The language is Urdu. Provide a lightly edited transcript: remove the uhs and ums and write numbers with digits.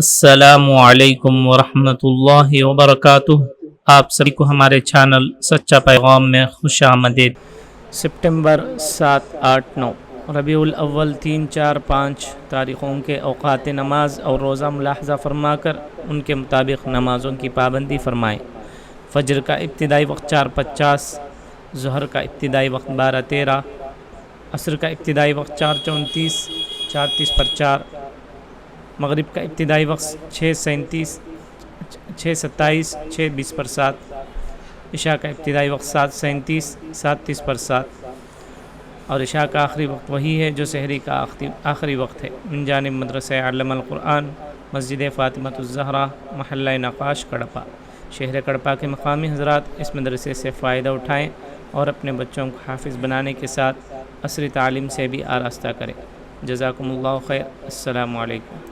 السلام علیکم ورحمۃ اللہ وبرکاتہ۔ آپ سبھی کو ہمارے چینل سچا پیغام میں خوش آمدید۔ سپٹمبر 7، 8، 9 ربیع الاول 3، 4، 5 تاریخوں کے اوقات نماز اور روزہ ملاحظہ فرما کر ان کے مطابق نمازوں کی پابندی فرمائیں۔ فجر کا ابتدائی وقت 4:50، ظہر کا ابتدائی وقت 12:13، عصر کا ابتدائی وقت 4:34، 4:30 پر 4، مغرب کا ابتدائی وقت 6:27، 6:20 پر 7، عشاء کا ابتدائی وقت 7:37، 7:30 پر 7، اور عشاء کا آخری وقت وہی ہے جو سحری کا آخری وقت ہے۔ من جانب مدرسہ علم القرآن، مسجد فاطمۃ الزہرا، محلہ نقاش، کڑپا۔ شہر کڑپا کے مقامی حضرات اس مدرسے سے فائدہ اٹھائیں اور اپنے بچوں کو حافظ بنانے کے ساتھ عصری تعلیم سے بھی آراستہ کریں۔ جزاکم اللہ خیر۔ السلام علیکم۔